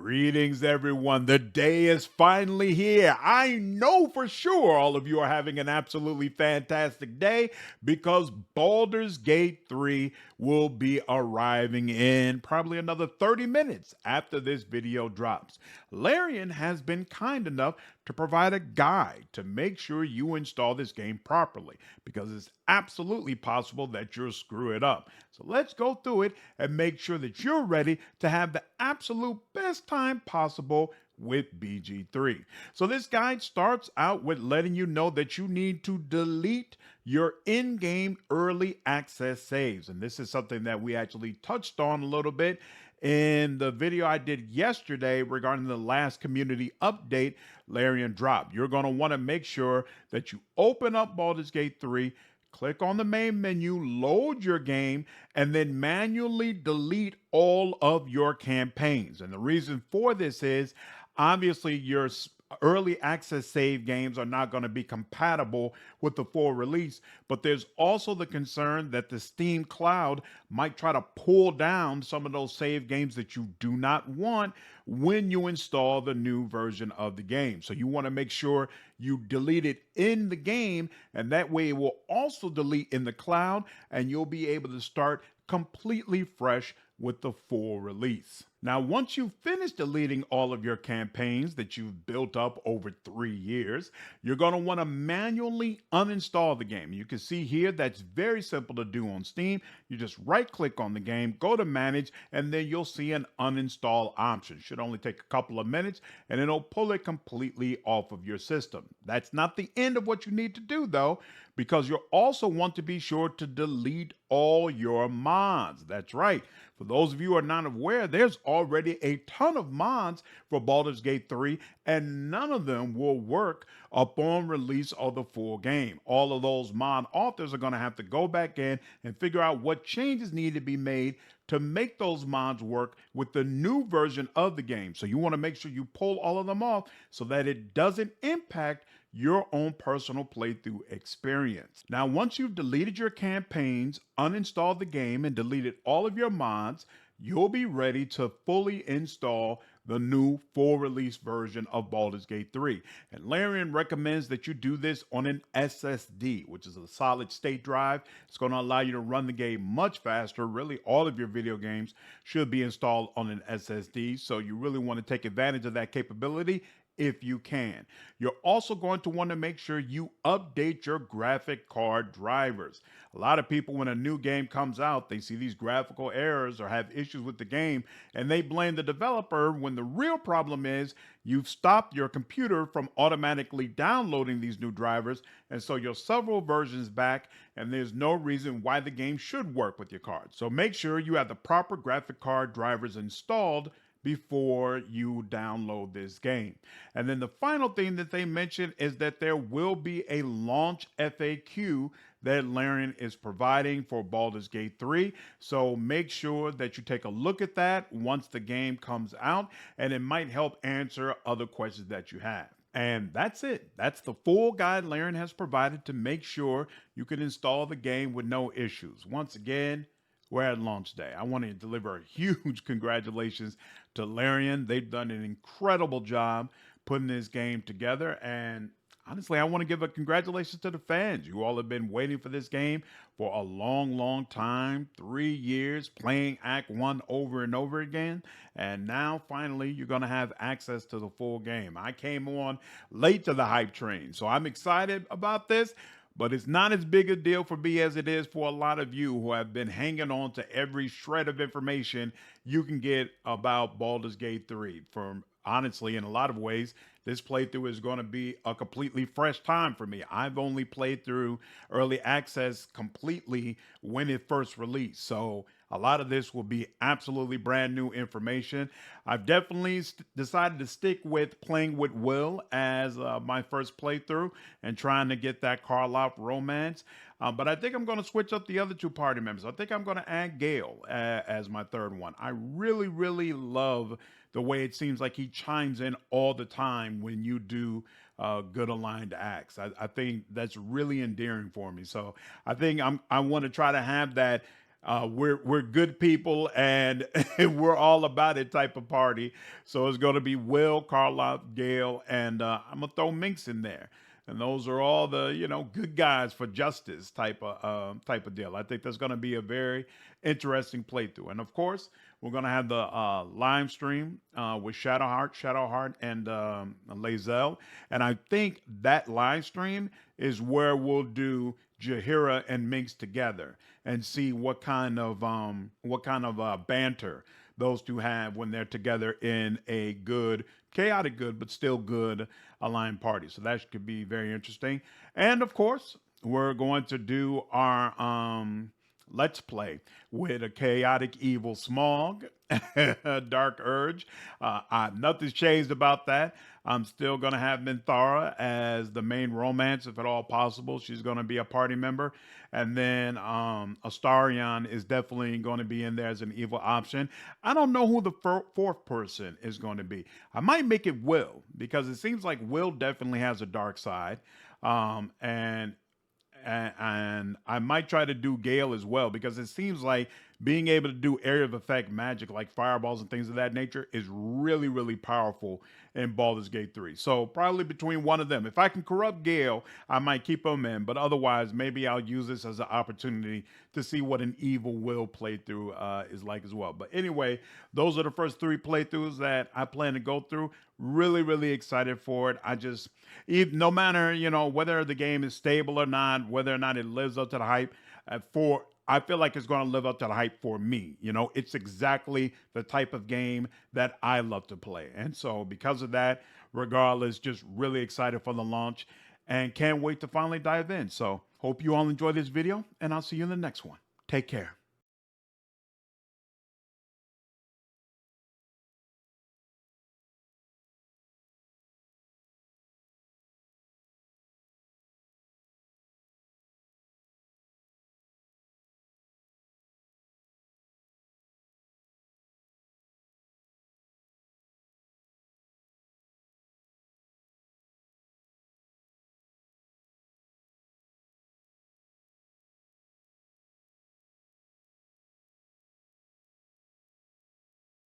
Greetings, everyone. The day is finally here. I know for sure all of you are having an absolutely fantastic day because Baldur's Gate 3 will be arriving in probably another 30 minutes after this video drops. Larian has been kind enough to provide a guide to make sure you install this game properly because it's absolutely possible that you'll screw it up. So let's go through it and make sure that you're ready to have the absolute best time possible with BG3. So this guide starts out with letting you know that you need to delete your in-game early access saves. And this is something that we actually touched on a little bit in the video I did yesterday regarding the last community update Larian dropped. You're going to want to make sure that you open up Baldur's Gate 3, click on the main menu, load your game, and then manually delete all of your campaigns. And the reason for this is obviously your early access save games are not going to be compatible with the full release, but there's also the concern that the Steam cloud might try to pull down some of those save games that you do not want when you install the new version of the game. So you want to make sure you delete it in the game, and that way it will also delete in the cloud, and you'll be able to start completely fresh with the full release. Now, once you've finished deleting all of your campaigns that you've built up over 3 years, you're going to want to manually uninstall the game. You can see here that's very simple to do on Steam. You just right click on the game, go to manage, and then you'll see an uninstall option. Should only take a couple of minutes and it'll pull it completely off of your system. That's not the end of what you need to do though, because you'll also want to be sure to delete all your mods. That's right. For those of you who are not aware, there's already a ton of mods for Baldur's Gate 3, and none of them will work upon release of the full game. All of those mod authors are going to have to go back in and figure out what changes need to be made to make those mods work with the new version of the game. So you want to make sure you pull all of them off so that it doesn't impact your own personal playthrough experience. Now, once you've deleted your campaigns, uninstalled the game, and deleted all of your mods, you'll be ready to fully install the new full release version of Baldur's Gate 3. And Larian recommends that you do this on an SSD, which is a solid state drive. It's going to allow you to run the game much faster. Really, all of your video games should be installed on an SSD. So you really want to take advantage of that capability if you can. You're also going to want to make sure you update your graphic card drivers. A lot of people, when a new game comes out, they see these graphical errors or have issues with the game, and they blame the developer when the real problem is you've stopped your computer from automatically downloading these new drivers, and so you're several versions back, and there's no reason why the game should work with your card. So make sure you have the proper graphic card drivers installed before you download this game. And then the final thing that they mentioned is that there will be a launch FAQ that Larian is providing for Baldur's Gate 3. So make sure that you take a look at that once the game comes out, and it might help answer other questions that you have. And that's it. That's the full guide Larian has provided to make sure you can install the game with no issues. Once again, we're at launch day. I want to deliver a huge congratulations to Larian. They've done an incredible job putting this game together. And honestly, I want to give a congratulations to the fans. You all have been waiting for this game for a long, long time, 3 years, playing Act 1 over and over again. And now, finally, you're going to have access to the full game. I came on late to the hype train, so I'm excited about this. But it's not as big a deal for me as it is for a lot of you who have been hanging on to every shred of information you can get about Baldur's Gate 3. From honestly, in a lot of ways, this playthrough is going to be a completely fresh time for me. I've only played through early access completely when it first released. So a lot of this will be absolutely brand new information. I've definitely decided to stick with playing with Will as my first playthrough and trying to get that Karloff romance. But I think I'm going to switch up the other two party members. I think I'm going to add Gale as my third one. I really, really love the way it seems like he chimes in all the time when you do good aligned acts. I think that's really endearing for me. So I think I want to try to have that We're good people, and we're all about it type of party. So it's going to be Will, Karloff, Gale, and I'm gonna throw Minx in there. And those are all the good guys for justice type of deal. I think that's going to be a very interesting playthrough. And of course, we're going to have the live stream with Shadowheart, and Lazel. And I think that live stream is where we'll do Jahira and Minx together and see what kind of banter those two have when they're together in a good, chaotic good, but still good aligned party. So that could be very interesting. And of course, we're going to do our let's play with a chaotic evil smog, dark urge. Nothing's changed about that. I'm still going to have Minthara as the main romance, if at all possible. She's going to be a party member. And then Astarion is definitely going to be in there as an evil option. I don't know who the fourth person is going to be. I might make it Will, because it seems like Will definitely has a dark side. And I might try to do Gale as well, because it seems like being able to do area of effect magic like fireballs and things of that nature is really, really powerful in Baldur's Gate 3. So probably between one of them. If I can corrupt Gale, I might keep him in, but otherwise maybe I'll use this as an opportunity to see what an evil Will playthrough is like as well. But anyway, those are the first three playthroughs that I plan to go through. Really, really excited for it. No matter, whether the game is stable or not, whether or not it lives up to the hype, I feel like it's going to live up to the hype for me. It's exactly the type of game that I love to play. And so because of that, regardless, just really excited for the launch and can't wait to finally dive in. So hope you all enjoy this video, and I'll see you in the next one. Take care.